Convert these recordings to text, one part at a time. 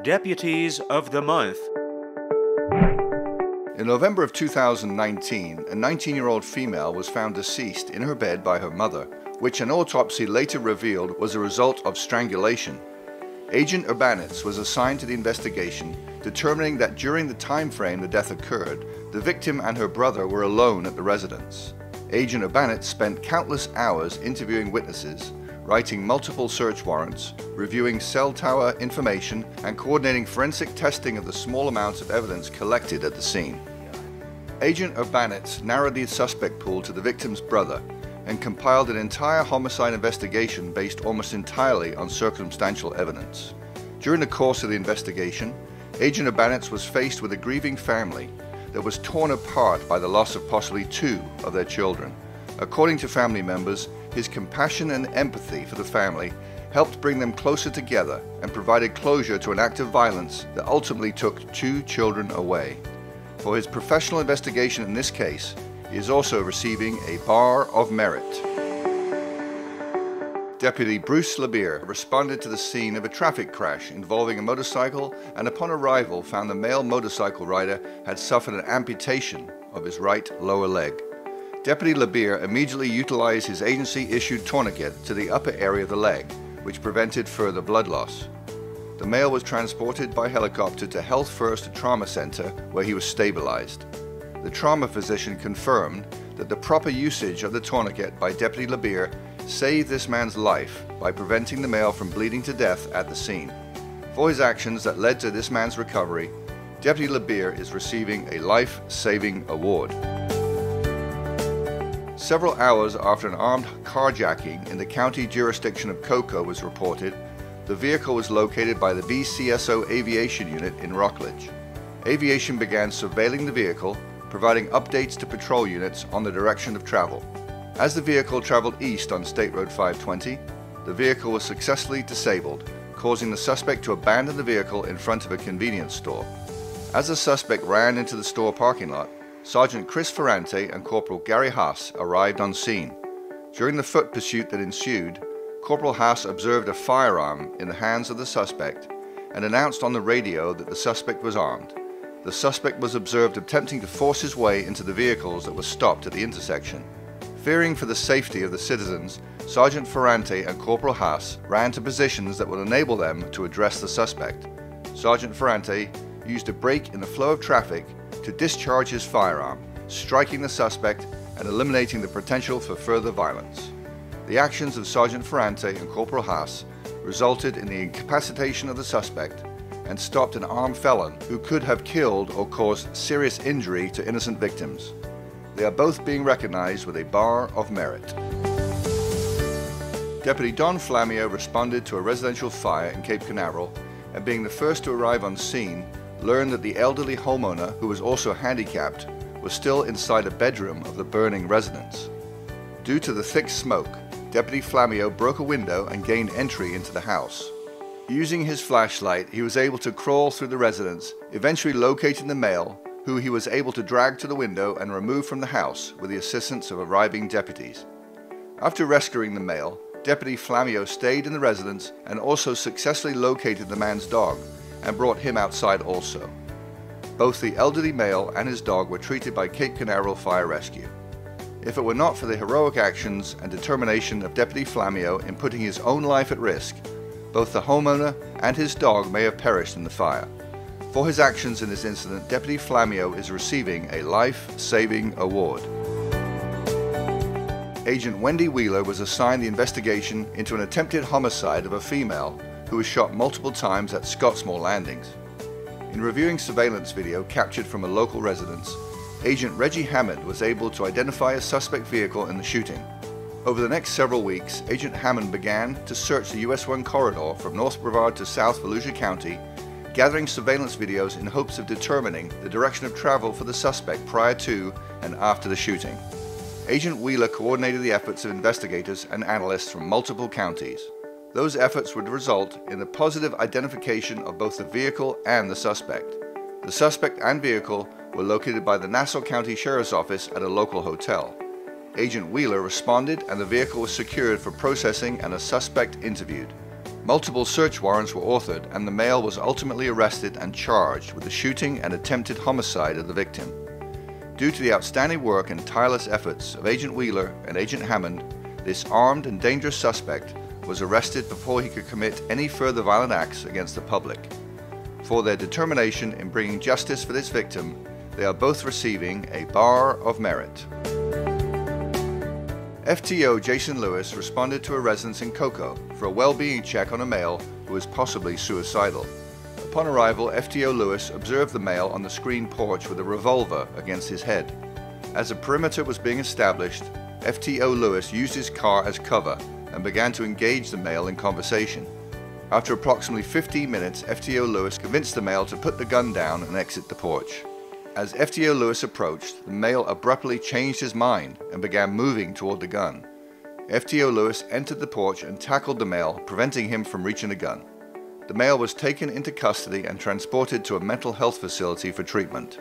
Deputies of the Month. In November of 2019, a 19-year-old female was found deceased in her bed by her mother, which an autopsy later revealed was a result of strangulation. Agent Urbanitz was assigned to the investigation, determining that during the time frame the death occurred, the victim and her brother were alone at the residence. Agent Urbanitz spent countless hours interviewing witnesses, writing multiple search warrants, reviewing cell tower information, and coordinating forensic testing of the small amounts of evidence collected at the scene. Agent Urbanitz narrowed the suspect pool to the victim's brother and compiled an entire homicide investigation based almost entirely on circumstantial evidence. During the course of the investigation, Agent Urbanitz was faced with a grieving family that was torn apart by the loss of possibly two of their children. According to family members, his compassion and empathy for the family helped bring them closer together and provided closure to an act of violence that ultimately took two children away. For his professional investigation in this case, he is also receiving a Bar of Merit. Deputy Bruce LeBeer responded to the scene of a traffic crash involving a motorcycle, and upon arrival found the male motorcycle rider had suffered an amputation of his right lower leg. Deputy LeBeer immediately utilized his agency-issued tourniquet to the upper area of the leg, which prevented further blood loss. The male was transported by helicopter to Health First Trauma Center, where he was stabilized. The trauma physician confirmed that the proper usage of the tourniquet by Deputy LeBeer saved this man's life by preventing the male from bleeding to death at the scene. For his actions that led to this man's recovery, Deputy LeBeer is receiving a life-saving award. Several hours after an armed carjacking in the county jurisdiction of Cocoa was reported, the vehicle was located by the BCSO Aviation Unit in Rockledge. Aviation began surveilling the vehicle, providing updates to patrol units on the direction of travel. As the vehicle traveled east on State Road 520, the vehicle was successfully disabled, causing the suspect to abandon the vehicle in front of a convenience store. As the suspect ran into the store parking lot, Sergeant Chris Ferrante and Corporal Gary Haas arrived on scene. During the foot pursuit that ensued, Corporal Haas observed a firearm in the hands of the suspect and announced on the radio that the suspect was armed. The suspect was observed attempting to force his way into the vehicles that were stopped at the intersection. Fearing for the safety of the citizens, Sergeant Ferrante and Corporal Haas ran to positions that would enable them to address the suspect. Sergeant Ferrante used a break in the flow of traffic to discharge his firearm, striking the suspect and eliminating the potential for further violence. The actions of Sergeant Ferrante and Corporal Haas resulted in the incapacitation of the suspect and stopped an armed felon who could have killed or caused serious injury to innocent victims. They are both being recognized with a Bar of Merit. Deputy Don Flamio responded to a residential fire in Cape Canaveral, and being the first to arrive on scene, learned that the elderly homeowner, who was also handicapped, was still inside a bedroom of the burning residence. Due to the thick smoke, Deputy Flamio broke a window and gained entry into the house. Using his flashlight, he was able to crawl through the residence, eventually locating the male, who he was able to drag to the window and remove from the house with the assistance of arriving deputies. After rescuing the male, Deputy Flamio stayed in the residence and also successfully located the man's dog and brought him outside also. Both the elderly male and his dog were treated by Cape Canaveral Fire Rescue. If it were not for the heroic actions and determination of Deputy Flamio in putting his own life at risk, both the homeowner and his dog may have perished in the fire. For his actions in this incident, Deputy Flamio is receiving a life-saving award. Agent Wendy Wheeler was assigned the investigation into an attempted homicide of a female who was shot multiple times at Scottsmore Landings. In reviewing surveillance video captured from a local residence, Agent Reggie Hammond was able to identify a suspect vehicle in the shooting. Over the next several weeks, Agent Hammond began to search the US 1 corridor from North Brevard to South Volusia County, gathering surveillance videos in hopes of determining the direction of travel for the suspect prior to and after the shooting. Agent Wheeler coordinated the efforts of investigators and analysts from multiple counties. Those efforts would result in the positive identification of both the vehicle and the suspect. The suspect and vehicle were located by the Nassau County Sheriff's Office at a local hotel. Agent Wheeler responded and the vehicle was secured for processing and a suspect interviewed. Multiple search warrants were authored, and the male was ultimately arrested and charged with the shooting and attempted homicide of the victim. Due to the outstanding work and tireless efforts of Agent Wheeler and Agent Hammond, this armed and dangerous suspect was arrested before he could commit any further violent acts against the public. For their determination in bringing justice for this victim, they are both receiving a Bar of Merit. FTO Jason Lewis responded to a residence in Cocoa for a well-being check on a male who was possibly suicidal. Upon arrival, FTO Lewis observed the male on the screen porch with a revolver against his head. As a perimeter was being established, FTO Lewis used his car as cover and began to engage the male in conversation. After approximately 15 minutes, FTO Lewis convinced the male to put the gun down and exit the porch. As FTO Lewis approached, the male abruptly changed his mind and began moving toward the gun. FTO Lewis entered the porch and tackled the male, preventing him from reaching the gun. The male was taken into custody and transported to a mental health facility for treatment.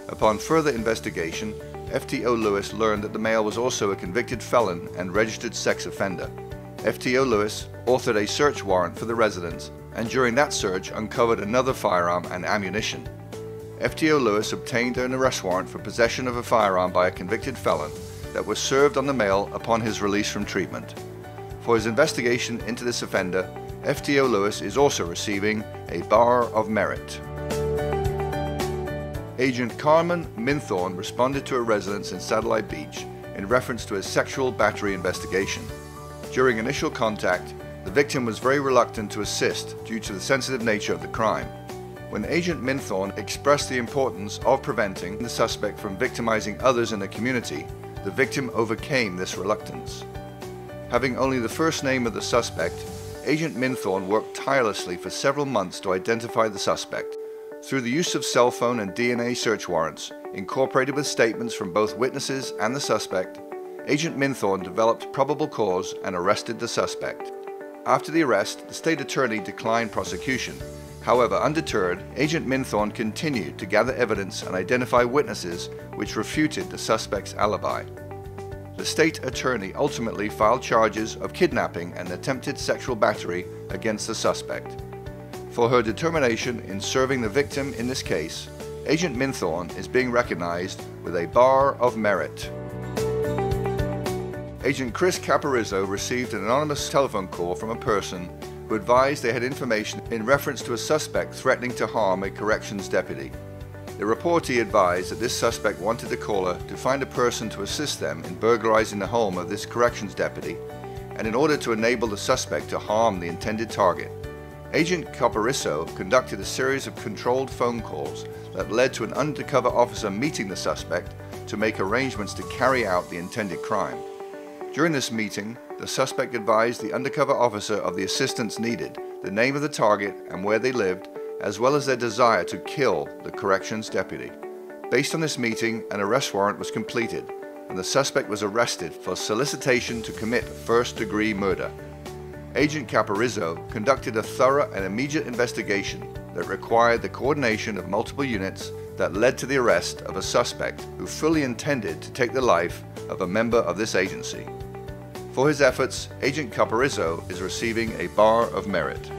Upon further investigation, FTO Lewis learned that the male was also a convicted felon and registered sex offender. FTO Lewis authored a search warrant for the residence, and during that search uncovered another firearm and ammunition. FTO Lewis obtained an arrest warrant for possession of a firearm by a convicted felon that was served on the male upon his release from treatment. For his investigation into this offender, FTO Lewis is also receiving a Bar of Merit. Agent Carmen Minthorn responded to a residence in Satellite Beach in reference to a sexual battery investigation. During initial contact, the victim was very reluctant to assist due to the sensitive nature of the crime. When Agent Minthorn expressed the importance of preventing the suspect from victimizing others in the community, the victim overcame this reluctance. Having only the first name of the suspect, Agent Minthorn worked tirelessly for several months to identify the suspect. Through the use of cell phone and DNA search warrants, incorporated with statements from both witnesses and the suspect, Agent Minthorn developed probable cause and arrested the suspect. After the arrest, the state attorney declined prosecution. However, undeterred, Agent Minthorn continued to gather evidence and identify witnesses which refuted the suspect's alibi. The state attorney ultimately filed charges of kidnapping and attempted sexual battery against the suspect. For her determination in serving the victim in this case, Agent Minthorn is being recognized with a Bar of Merit. Agent Chris Caparizzo received an anonymous telephone call from a person who advised they had information in reference to a suspect threatening to harm a corrections deputy. The reportee advised that this suspect wanted the caller to find a person to assist them in burglarizing the home of this corrections deputy, and in order to enable the suspect to harm the intended target. Agent Caparizzo conducted a series of controlled phone calls that led to an undercover officer meeting the suspect to make arrangements to carry out the intended crime. During this meeting, the suspect advised the undercover officer of the assistance needed, the name of the target and where they lived, as well as their desire to kill the corrections deputy. Based on this meeting, an arrest warrant was completed, and the suspect was arrested for solicitation to commit first-degree murder. Agent Caparizzo conducted a thorough and immediate investigation that required the coordination of multiple units that led to the arrest of a suspect who fully intended to take the life of a member of this agency. For his efforts, Agent Caparizzo is receiving a Bar of Merit.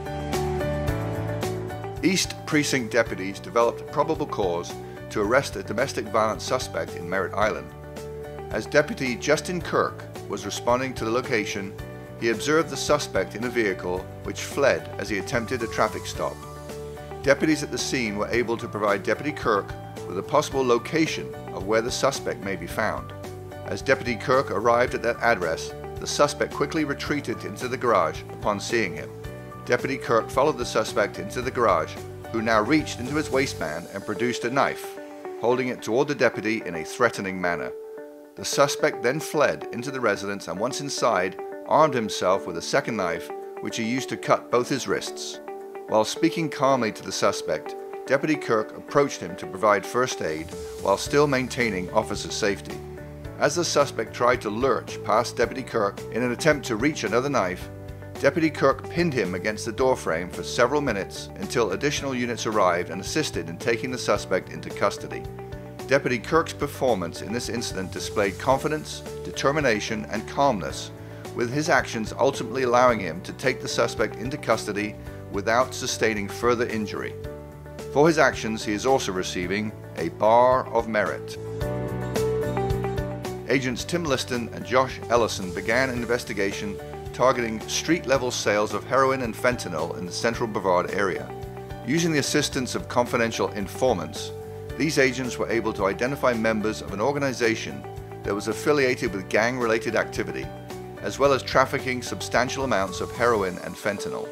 East Precinct deputies developed probable cause to arrest a domestic violence suspect in Merritt Island. As Deputy Justin Kirk was responding to the location, he observed the suspect in a vehicle which fled as he attempted a traffic stop. Deputies at the scene were able to provide Deputy Kirk with a possible location of where the suspect may be found. As Deputy Kirk arrived at that address, the suspect quickly retreated into the garage upon seeing him. Deputy Kirk followed the suspect into the garage, who now reached into his waistband and produced a knife, holding it toward the deputy in a threatening manner. The suspect then fled into the residence and once inside, armed himself with a second knife, which he used to cut both his wrists. While speaking calmly to the suspect, Deputy Kirk approached him to provide first aid while still maintaining officer safety. As the suspect tried to lurch past Deputy Kirk in an attempt to reach another knife, Deputy Kirk pinned him against the doorframe for several minutes until additional units arrived and assisted in taking the suspect into custody. Deputy Kirk's performance in this incident displayed confidence, determination, and calmness, with his actions ultimately allowing him to take the suspect into custody without sustaining further injury. For his actions, he is also receiving a Bar of Merit. Agents Tim Liston and Josh Ellison began an investigation targeting street-level sales of heroin and fentanyl in the central Brevard area. Using the assistance of confidential informants, these agents were able to identify members of an organization that was affiliated with gang-related activity, as well as trafficking substantial amounts of heroin and fentanyl.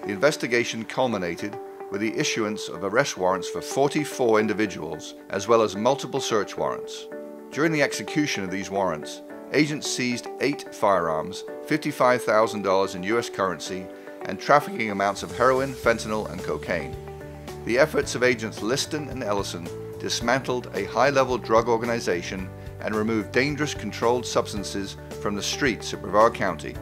The investigation culminated with the issuance of arrest warrants for 44 individuals, as well as multiple search warrants. During the execution of these warrants, agents seized 8 firearms, $55,000 in US currency, and trafficking amounts of heroin, fentanyl, and cocaine. The efforts of agents Liston and Ellison dismantled a high-level drug organization and removed dangerous controlled substances from the streets of Brevard County.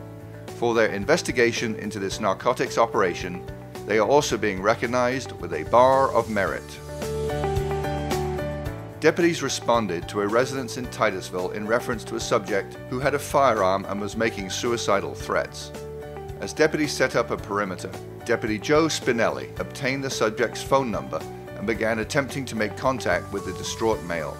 For their investigation into this narcotics operation, they are also being recognized with a Bar of Merit. Deputies responded to a residence in Titusville in reference to a subject who had a firearm and was making suicidal threats. As deputies set up a perimeter, Deputy Joe Spinelli obtained the subject's phone number and began attempting to make contact with the distraught male.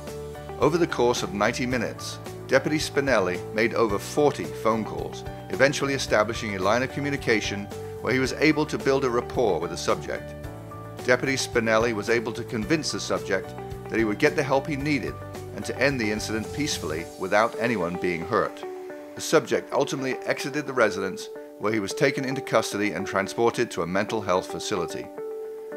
Over the course of 90 minutes, Deputy Spinelli made over 40 phone calls, eventually establishing a line of communication where he was able to build a rapport with the subject. Deputy Spinelli was able to convince the subject that he would get the help he needed and to end the incident peacefully without anyone being hurt. The subject ultimately exited the residence, where he was taken into custody and transported to a mental health facility.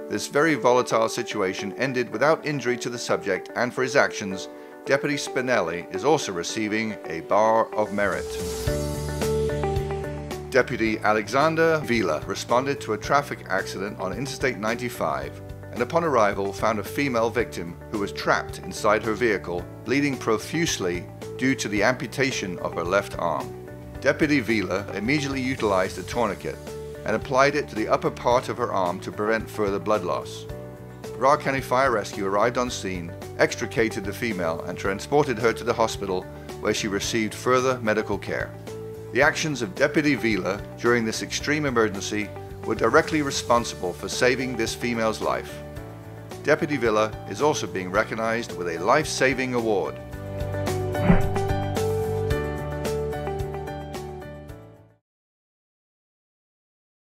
This very volatile situation ended without injury to the subject, and for his actions, Deputy Spinelli is also receiving a Bar of Merit. Deputy Alexander Vila responded to a traffic accident on Interstate 95 and upon arrival found a female victim who was trapped inside her vehicle, bleeding profusely due to the amputation of her left arm. Deputy Vila immediately utilized a tourniquet and applied it to the upper part of her arm to prevent further blood loss. Brevard County Fire Rescue arrived on scene, extricated the female, and transported her to the hospital where she received further medical care. The actions of Deputy Vila during this extreme emergency were directly responsible for saving this female's life. Deputy Vila is also being recognized with a life-saving award.